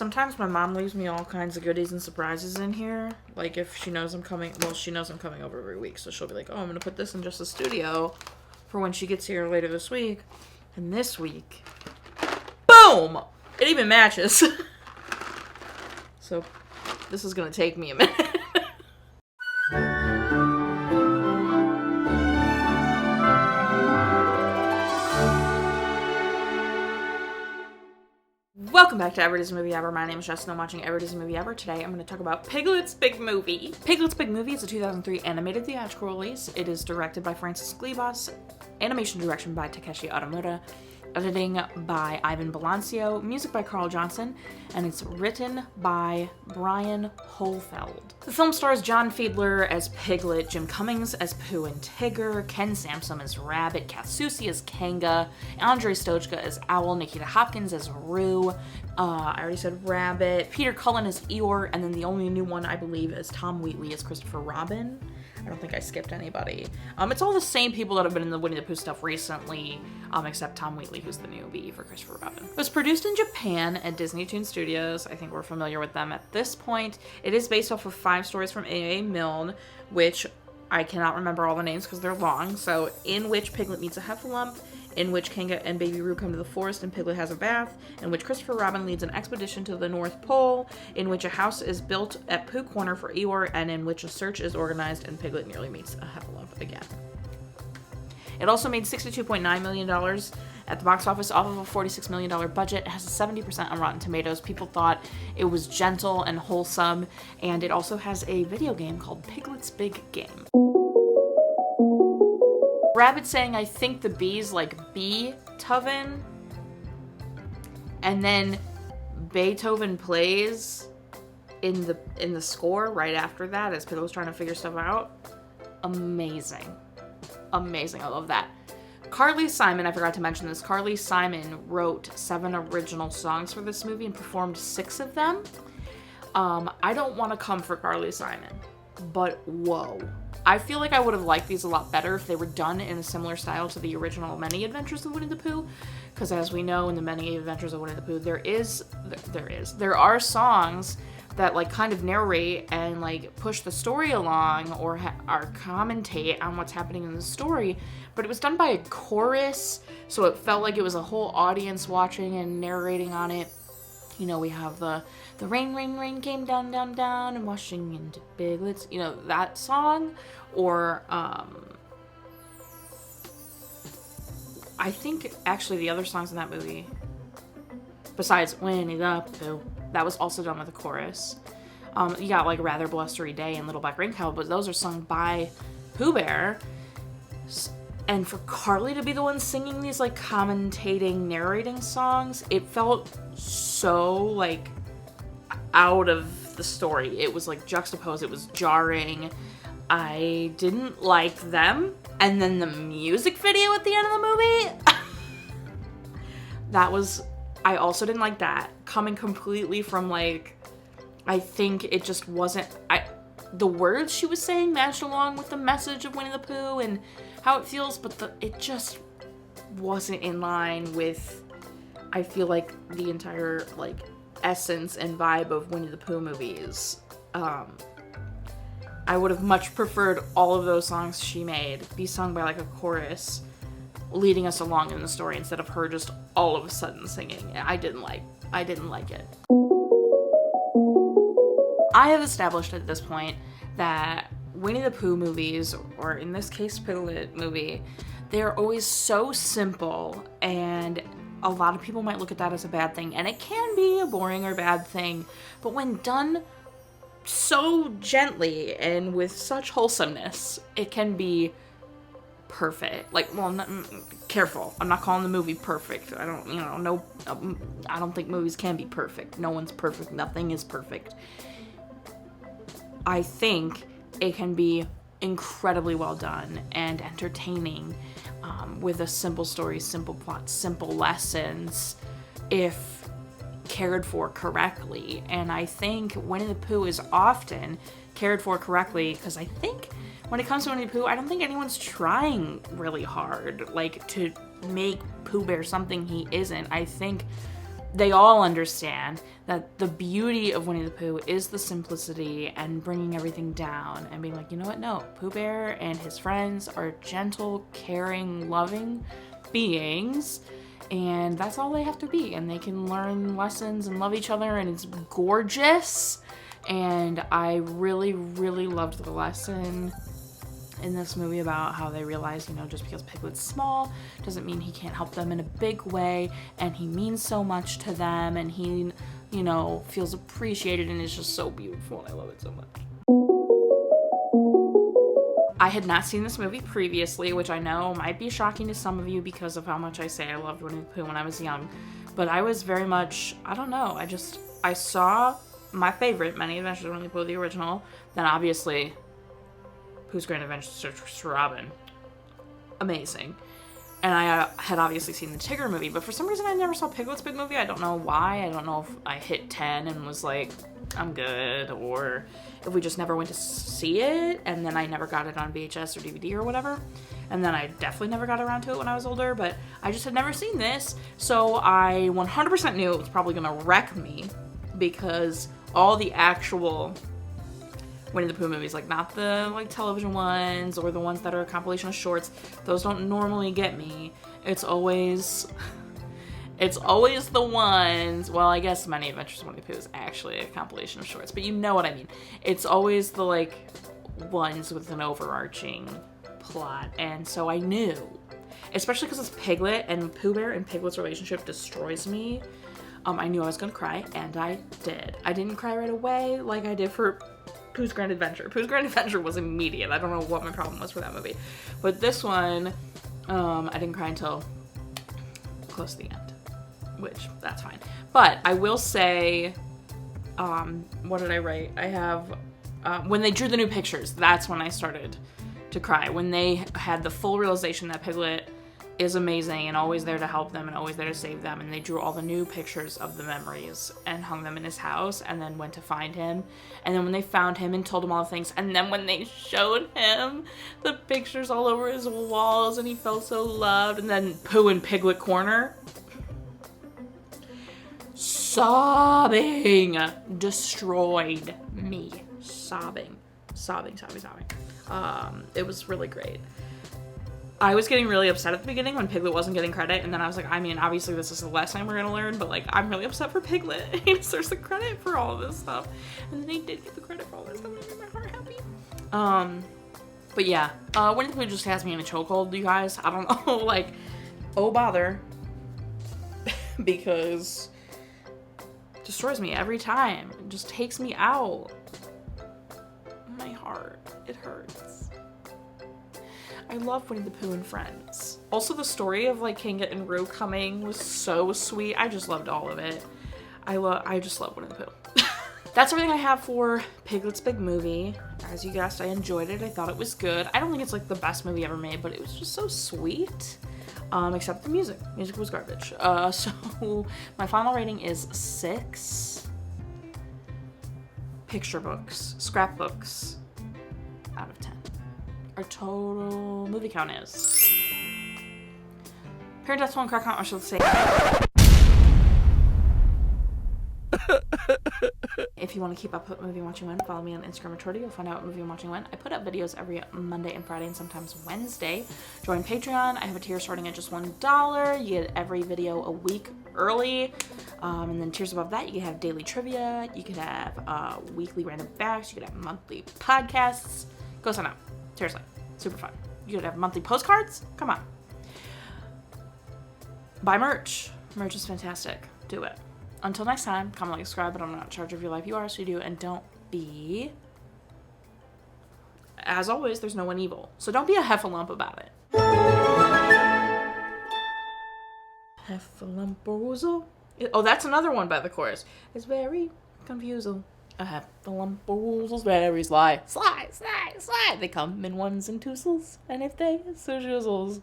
Sometimes my mom leaves me all kinds of goodies and surprises in here. Like if she knows I'm coming, well, she knows I'm coming over every week. So she'll be like, oh, I'm going to put this in just the studio for when she gets here later this week. And this week, boom! It even matches. So this is going to take me a minute. Welcome back to Ever Disney Movie Ever. My name is Jess and I'm watching Ever Disney Movie Ever. Today I'm going to talk about Piglet's Big Movie. Piglet's Big Movie is a 2003 animated theatrical release. It is directed by Francis Glebas, animation direction by Takeshi Atomura, editing by Ivan Bilancio, music by Carl Johnson, and it's written by Brian Hohlfeld. The film stars John Fiedler as Piglet, Jim Cummings as Pooh and Tigger, Ken Sansom as Rabbit, Kath Soucie as Kanga, Andre Stojka as Owl, Nikita Hopkins as Roo, I already said Rabbit, Peter Cullen as Eeyore, and then the only new one I believe is Tom Wheatley as Christopher Robin. I don't think I skipped anybody. It's all the same people that have been in the Winnie the Pooh stuff recently, except Tom Wheatley, who's the newbie for Christopher Robin. It was produced in Japan at Disney Toon Studios. I think we're familiar with them at this point. It is based off of 5 stories from A.A. Milne, which I cannot remember all the names because they're long. So, in which Piglet meets a heffalump, in which Kanga and Baby Roo come to the forest and Piglet has a bath, in which Christopher Robin leads an expedition to the North Pole, in which a house is built at Pooh Corner for Eeyore, and in which a search is organized and Piglet nearly meets a heffalump again. It also made $62.9 million at the box office off of a $46 million budget. It has a 70% on Rotten Tomatoes. People thought it was gentle and wholesome, and it also has a video game called Piglet's Big Game. Rabbit saying, I think the B's like Beethoven, and then Beethoven plays in the score right after that as Piglet's trying to figure stuff out. Amazing. Amazing. I love that. Carly Simon, I forgot to mention this, Carly Simon wrote 7 original songs for this movie and performed 6 of them. I don't want to come for Carly Simon, but whoa. I feel like I would have liked these a lot better if they were done in a similar style to the original Many Adventures of Winnie the Pooh, because as we know in the Many Adventures of Winnie the Pooh, there are songs that like kind of narrate and like push the story along or commentate on what's happening in the story, but it was done by a chorus, so it felt like it was a whole audience watching and narrating on it. You know, we have the rain, rain, rain came down, down, down and washing into Piglets, you know, that song. Or, I think actually the other songs in that movie, besides Winnie the Pooh, that was also done with a chorus. You got like Rather Blustery Day and Little Black Rain Cow, but those are sung by Pooh Bear. And for Carly to be the one singing these like commentating, narrating songs, it felt so like out of the story. It was like juxtaposed, it was jarring. I didn't like them. And then the music video at the end of the movie, I also didn't like that. Coming completely from like, I think it just wasn't, the words she was saying matched along with the message of Winnie the Pooh and how it feels, but it just wasn't in line with, I feel like, the entire like essence and vibe of Winnie the Pooh movies. I would have much preferred all of those songs she made be sung by like a chorus leading us along in the story instead of her just all of a sudden singing. I didn't like it. I have established at this point that Winnie the Pooh movies, or in this case Piglet movie, they're always so simple, and a lot of people might look at that as a bad thing, and it can be a boring or bad thing, but when done so gently and with such wholesomeness, it can be perfect. Like, well, careful. I'm not calling the movie perfect. I don't think movies can be perfect. No one's perfect. Nothing is perfect. I think it can be incredibly well done and entertaining, with a simple story, simple plot, simple lessons, if cared for correctly. And I think Winnie the Pooh is often cared for correctly, because I think when it comes to Winnie the Pooh, I don't think anyone's trying really hard, like, to make Pooh Bear something he isn't. I think they all understand that the beauty of Winnie the Pooh is the simplicity and bringing everything down and being like, you know what? No, Pooh Bear and his friends are gentle, caring, loving beings, and that's all they have to be. And they can learn lessons and love each other, and it's gorgeous. And I really, really loved the lesson in this movie about how they realize, you know, just because Piglet's small doesn't mean he can't help them in a big way, and he means so much to them, and he, you know, feels appreciated, and it's just so beautiful, and I love it so much. I had not seen this movie previously, which I know might be shocking to some of you because of how much I say I loved Winnie the Pooh when I was young, but I was very much, I don't know, I saw my favorite, Many Adventures of Winnie the Pooh, the original, then obviously Pooh's Grand Adventures to Robin. Amazing. And I had obviously seen the Tigger movie, but for some reason I never saw Piglet's Big Movie. I don't know why. I don't know if I hit 10 and was like, I'm good, or if we just never went to see it, and then I never got it on VHS or DVD or whatever. And then I definitely never got around to it when I was older, but I just had never seen this, so I 100% knew it was probably gonna wreck me, because all the actual Winnie the Pooh movies, like not the like television ones or the ones that are a compilation of shorts, those don't normally get me. It's always the ones, well, I guess Many Adventures of Winnie the Pooh is actually a compilation of shorts, but you know what I mean. It's always the like ones with an overarching plot, and so I knew, especially because it's Piglet, and Pooh Bear and Piglet's relationship destroys me. I knew I was gonna cry, and I did. I didn't cry right away like I did for Pooh's Grand Adventure. Pooh's Grand Adventure was immediate. I don't know what my problem was for that movie. But this one, I didn't cry until close to the end, which, that's fine. But I will say, what did I write? I have, when they drew the new pictures, that's when I started to cry. When they had the full realization that Piglet is amazing and always there to help them and always there to save them, and they drew all the new pictures of the memories and hung them in his house, and then went to find him, and then when they found him and told him all the things, and then when they showed him the pictures all over his walls and he felt so loved, and then Pooh in Piglet corner sobbing destroyed me. Sobbing. It was really great. I was getting really upset at the beginning when Piglet wasn't getting credit, and then I was like, I mean, obviously this is the last time we're gonna learn, but like, I'm really upset for Piglet. He deserves the credit for all of this stuff. And then he did get the credit for all this stuff, and it made my heart happy. But yeah, Winnie the Pooh just has me in a chokehold, you guys. I don't know, like, oh bother. Because it destroys me every time. It just takes me out. My heart, it hurts. I love Winnie the Pooh and Friends. Also, the story of like Kangat and Roo coming was so sweet. I just loved all of it. I just love Winnie the Pooh. That's everything I have for Piglet's Big Movie. As you guessed, I enjoyed it. I thought it was good. I don't think it's like the best movie ever made, but it was just so sweet. Except the music. Music was garbage. So my final rating is 6 picture books, scrapbooks out of 10. Our total movie count is. Parent Death, One Crack Count, I should say. If you want to keep up with movie watching when, follow me on Instagram or Twitter. You'll find out what movie I'm watching when. I put up videos every Monday and Friday and sometimes Wednesday. Join Patreon. I have a tier starting at just $1. You get every video a week early. And then tiers above that, you can have daily trivia. You could have weekly random facts. You could have monthly podcasts. Go sign up. Seriously, super fun. You could have monthly postcards. Come on. Buy merch. Merch is fantastic. Do it. Until next time, comment, like, subscribe, but I'm not in charge of your life. You are, so you do, and don't be. As always, there's no one evil. So don't be a heffalump about it. Heffalumpoozle. Oh, that's another one by the chorus. It's very confusing. A heffalumpoozle's very sly. Sly. They come in ones and twosles, and if they so